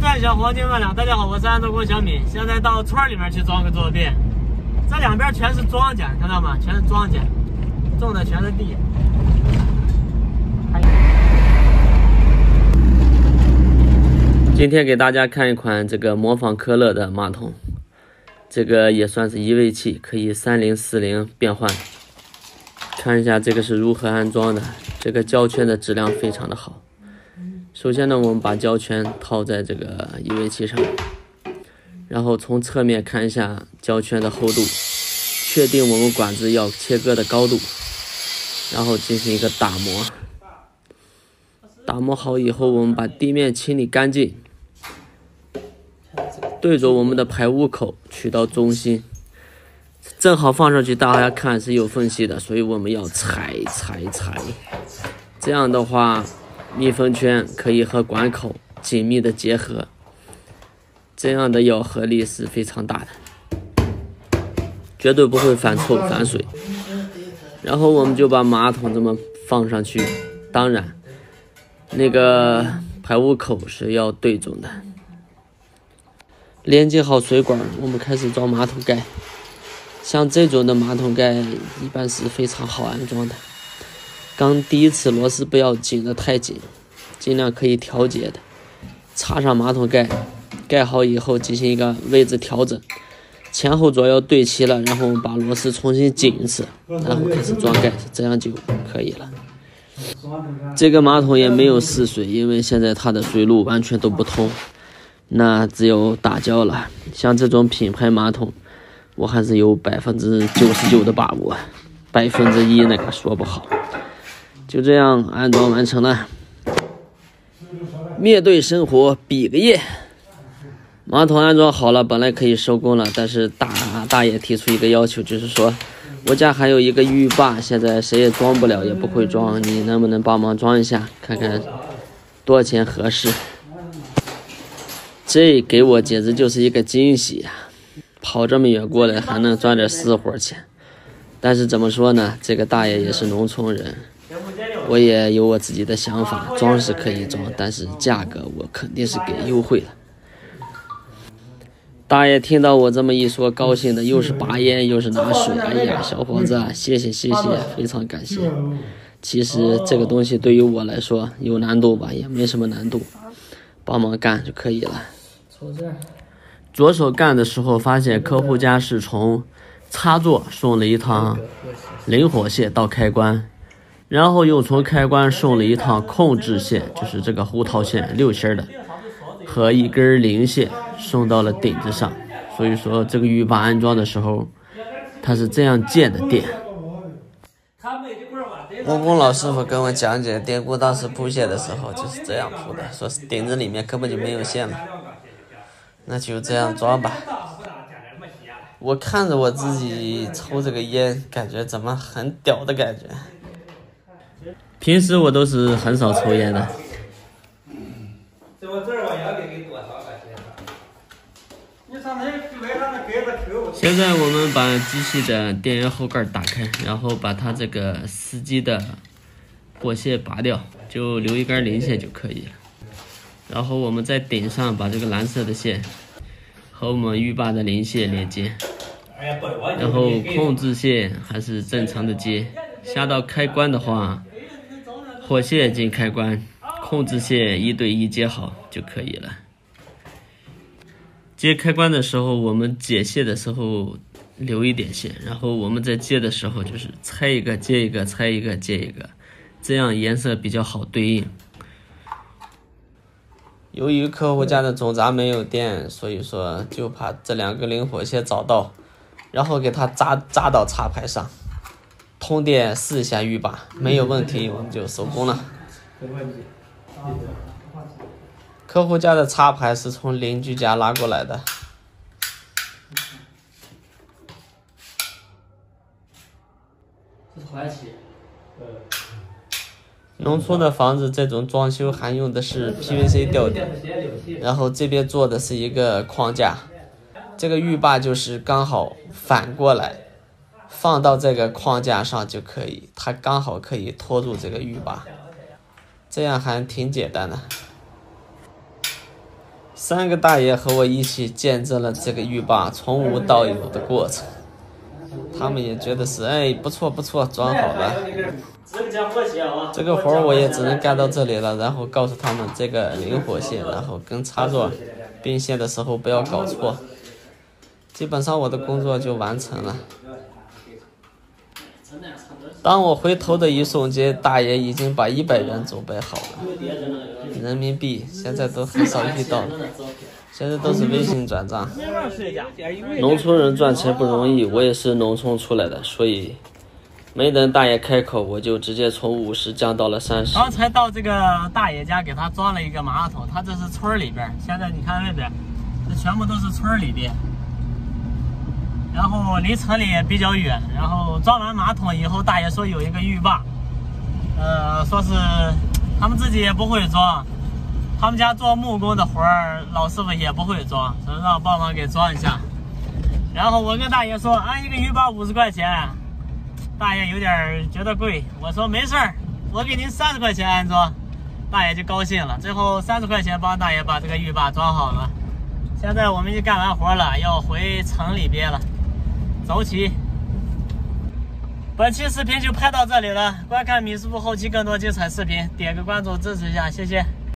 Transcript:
赚小黄金万两，大家好，我是安德工小敏，现在到村里面去装个坐便。这两边全是庄稼，看到吗？全是庄稼，种的全是地。今天给大家看一款这个模仿科勒的马桶，这个也算是移位器，可以30、40变换。看一下这个是如何安装的，这个胶圈的质量非常的好。首先呢，我们把胶圈套在这个移位器上，然后从侧面看一下胶圈的厚度，确定我们管子要切割的高度，然后进行一个打磨。打磨好以后，我们把地面清理干净，对着我们的排污口取到中心，正好放上去，大家看是有缝隙的，所以我们要踩，这样的话密封圈可以和管口紧密的结合，这样的咬合力是非常大的，绝对不会反臭反水。然后我们就把马桶这么放上去，当然那个排污口是要对准的。连接好水管，我们开始装马桶盖。像这种的马桶盖一般是非常好安装的。刚第一次螺丝不要紧得太紧，尽量可以调节的。插上马桶盖，盖好以后进行一个位置调整，前后左右对齐了，然后我们把螺丝重新紧一次，然后开始装盖，这样就可以了。这个马桶也没有试水，因为现在它的水路完全都不通，那只有打胶了。像这种品牌马桶，我还是有99%的把握，1%那个说不好。就这样安装完成了。面对生活比个耶。马桶安装好了，本来可以收工了，但是大爷提出一个要求，就是说我家还有一个浴霸，现在谁也装不了，也不会装，你能不能帮忙装一下，看看多少钱合适。这给我简直就是一个惊喜呀！跑这么远过来还能赚点私活钱。但是怎么说呢，这个大爷也是农村人，我也有我自己的想法，装是可以装，但是价格我肯定是给优惠了。大爷听到我这么一说，高兴的又是拔烟又是拿水，哎呀，小伙子啊，谢谢，非常感谢。其实这个东西对于我来说有难度吧，也没什么难度，帮忙干就可以了。左手干的时候发现客户家是从插座送了一趟灵活线到开关，然后又从开关送了一趟控制线，就是这个胡桃线6芯的，和一根零线送到了顶子上。所以说这个浴霸安装的时候，它是这样建的电。木工老师傅跟我讲解电锅当时铺线的时候就是这样铺的，说是顶子里面根本就没有线了，那就这样装吧。我看着我自己抽这个烟，感觉怎么很屌的感觉。平时我都是很少抽烟的。现在我们把机器的电源后盖打开，然后把它这个司机的火线拔掉，就留一根零线就可以了。然后我们在顶上把这个蓝色的线和我们浴霸的零线连接，然后控制线还是正常的接。下到开关的话，火线进开关，控制线1对1接好就可以了。接开关的时候，我们解线的时候留一点线，然后我们在接的时候就是拆一个接一个，拆一个接一个，这样颜色比较好对应。由于客户家的总闸没有电，所以说就把这2个灵活线找到，然后给它扎到插排上，通电试一下浴霸，没有问题我们就收工了。客户家的插排是从邻居家拉过来的。这是环旗。农村的房子这种装修还用的是 PVC 吊顶，然后这边做的是一个框架，这个浴霸就是刚好反过来放到这个框架上就可以，它刚好可以拖住这个浴霸，这样还挺简单的。3个大爷和我一起见证了这个浴霸从无到有的过程，他们也觉得是不错不错，装好了。这个活我也只能干到这里了，然后告诉他们这个灵活性，然后跟插座并线的时候不要搞错。基本上我的工作就完成了。当我回头的一瞬间，大爷已经把100元准备好了，人民币现在都很少遇到了，现在都是微信转账。农村人赚钱不容易，我也是农村出来的，所以没等大爷开口，我就直接从50降到了30。刚才到这个大爷家，给他装了一个马桶，他这是村里边，现在你看外边，这全部都是村里边。然后离城里也比较远，然后装完马桶以后，大爷说有一个浴霸，说是他们自己也不会装，他们家做木工的活儿，老师傅也不会装，说让帮忙给装一下。然后我跟大爷说，一个浴霸50块钱，大爷有点觉得贵，我说没事儿，我给您30块钱安装，大爷就高兴了，最后30块钱帮大爷把这个浴霸装好了。现在我们就干完活了，要回城里边了。走起！本期视频就拍到这里了，观看米师傅后期更多精彩视频，点个关注支持一下，谢谢。